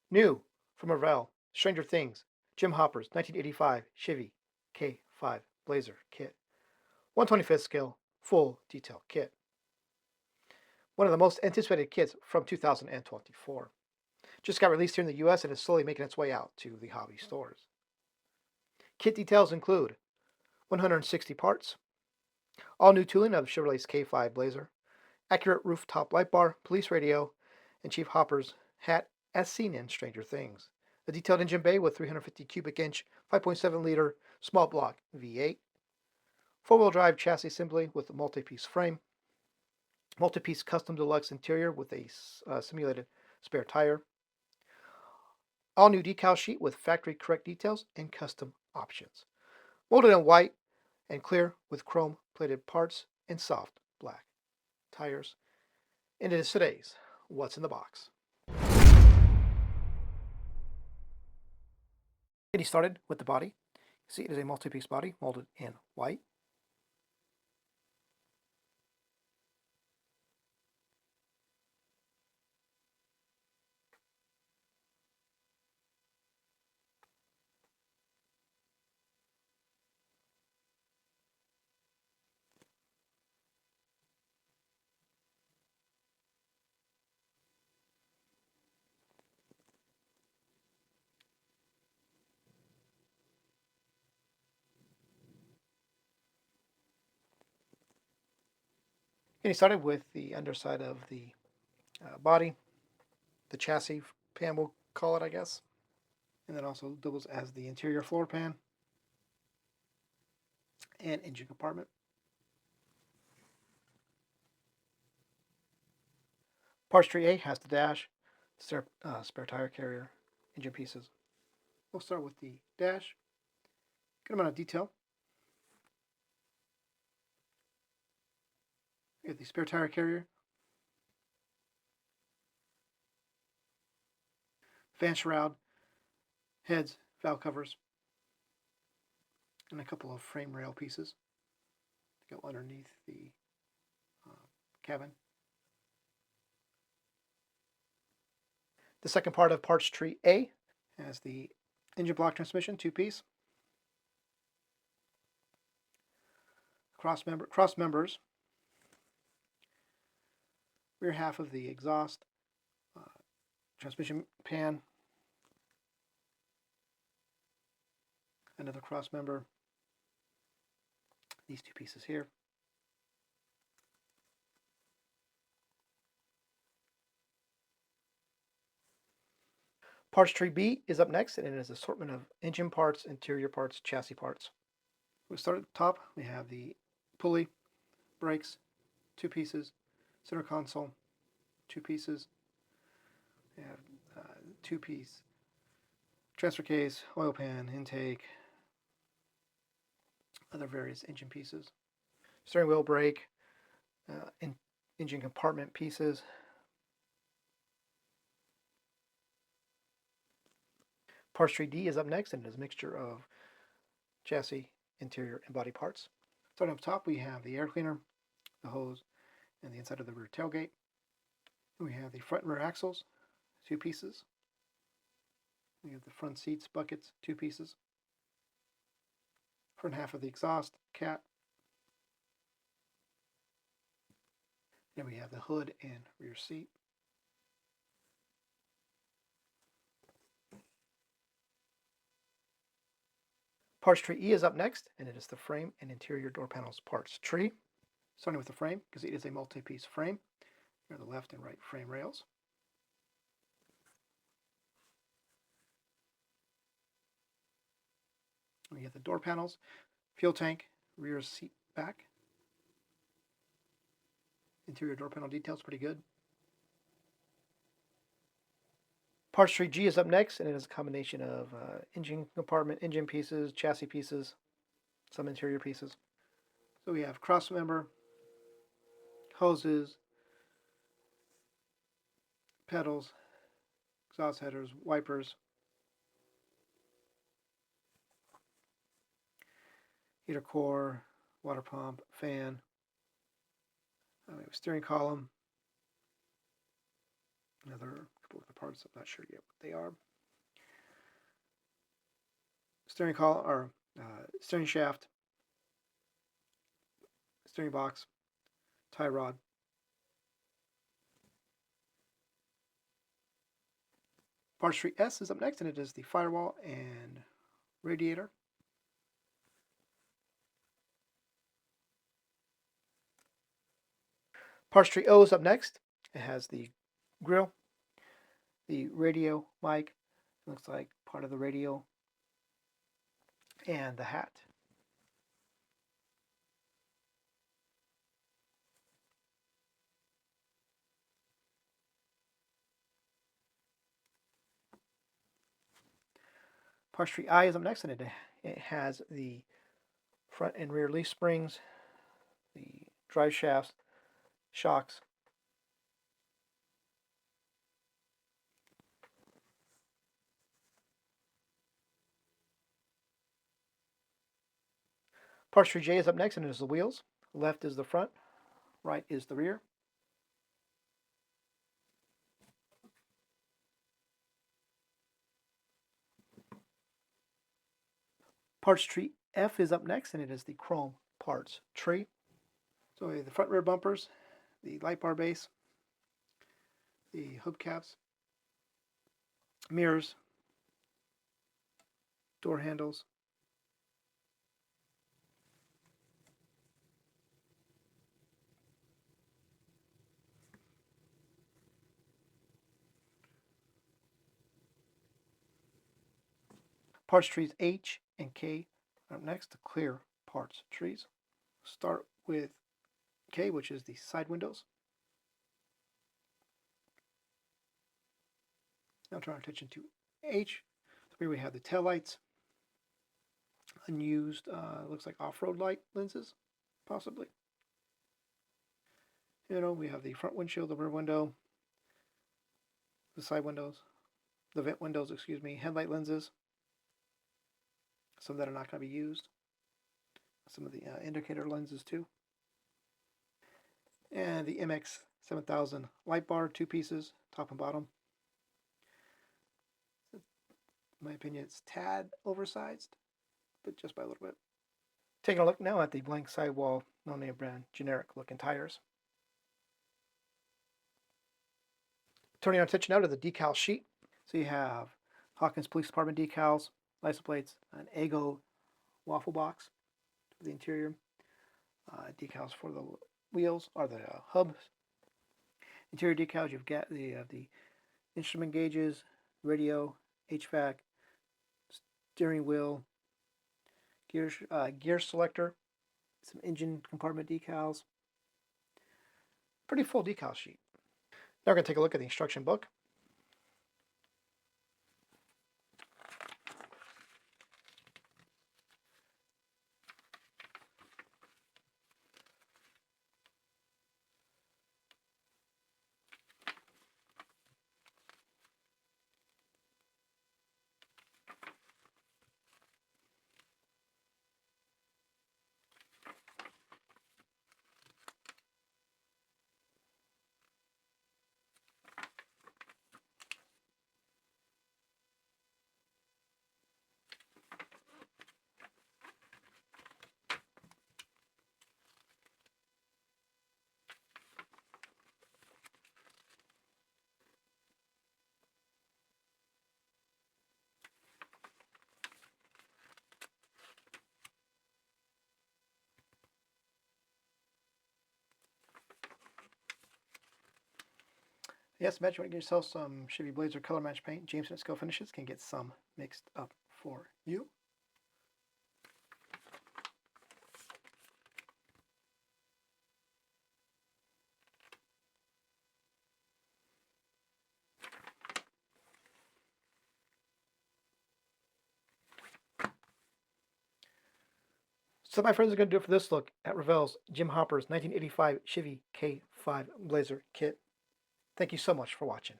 New from Revell, Stranger Things, Jim Hopper's 1985 Chevy K5 Blazer kit. 1/25th scale, full detail kit. One of the most anticipated kits from 2024. Just got released here in the US and is slowly making its way out to the hobby stores. Kit details include 160 parts, all new tooling of Chevrolet's K5 Blazer, accurate rooftop light bar, police radio, and Chief Hopper's hat as seen in Stranger Things. A detailed engine bay with 350 cubic inch, 5.7 liter small block V8. Four-wheel drive chassis assembly with a multi-piece frame. Multi-piece custom deluxe interior with a simulated spare tire. All new decal sheet with factory correct details and custom options. Molded in white and clear with chrome plated parts and soft black tires. And it is today's What's in the Box. Getting started with the body. You see it is a multi-piece body molded in white. Getting started with the underside of the body, the chassis pan we'll call it, I guess. And then also doubles as the interior floor pan and engine compartment. Parts tree A has the dash, spare tire carrier, engine pieces. We'll start with the dash. Good amount of detail. We have the spare tire carrier, fan shroud, heads, valve covers, and a couple of frame rail pieces to go underneath the cabin. The second part of parts tree A has the engine block transmission, two-piece. Cross members, rear half of the exhaust, transmission pan, another cross member, these two pieces here. Parts tree B is up next, and it is an assortment of engine parts, interior parts, chassis parts. We start at the top. We have the pulley, brakes, two pieces, center console, two pieces. We have two-piece transfer case, oil pan, intake, other various engine pieces. Steering wheel, brake, engine compartment pieces. Parts tree D is up next, and it is a mixture of chassis, interior, and body parts. Starting up top, we have the air cleaner, the hose, and the inside of the rear tailgate. We have the front and rear axles, two pieces. We have the front seats, buckets, two pieces. Front half of the exhaust, cat. Then we have the hood and rear seat. Parts tree E is up next, and it is the frame and interior door panels parts tree. Starting with the frame, because it is a multi-piece frame. Here are the left and right frame rails. We have the door panels, fuel tank, rear seat back. Interior door panel details pretty good. Parts tree G is up next, and it is a combination of engine compartment, engine pieces, chassis pieces, some interior pieces. So we have cross member, hoses, pedals, exhaust headers, wipers, heater core, water pump, fan. We have a steering column, another couple of parts. I'm not sure yet what they are. Steering column or steering shaft, steering box, tie rod. Parts tree S is up next, and it is the firewall and radiator. Parts tree O is up next. It has the grill, the radio mic, it looks like part of the radio, and the hat. Parts tree I is up next, and it has the front and rear leaf springs, the drive shafts, shocks. Parts tree J is up next, and it is the wheels. Left is the front, right is the rear. Parts tree F is up next, and it is the chrome parts tree. So we have the front rear bumpers, the light bar base, the hubcaps, mirrors, door handles, parts trees H and K are up next, the clear parts trees. Start with K, which is the side windows. Now turn our attention to H. So here we have the tail lights, unused, looks like off-road light lenses, possibly. We have the front windshield, the rear window, the side windows, the vent windows, excuse me, headlight lenses, some that are not going to be used, some of the indicator lenses too, and the MX 7000 light bar, 2 pieces, top and bottom. In my opinion, it's tad oversized, but just by a little bit. Taking a look now at the blank sidewall, no name brand, generic looking tires. Turning our attention now to the decal sheet. So you have Hawkins Police Department decals, license plates, an Eggo waffle box for the interior, decals for the wheels or the hubs. Interior decals, you've got the instrument gauges, radio, HVAC, steering wheel, gear selector, some engine compartment decals. Pretty full decal sheet. Now we're going to take a look at the instruction book. Yes, Matt, you want to get yourself some Chevy Blazer color match paint? James at Scalefinishes can get some mixed up for you. So my friends are going to do it for this look at Revell's Jim Hopper's 1985 Chevy K5 Blazer kit. Thank you so much for watching.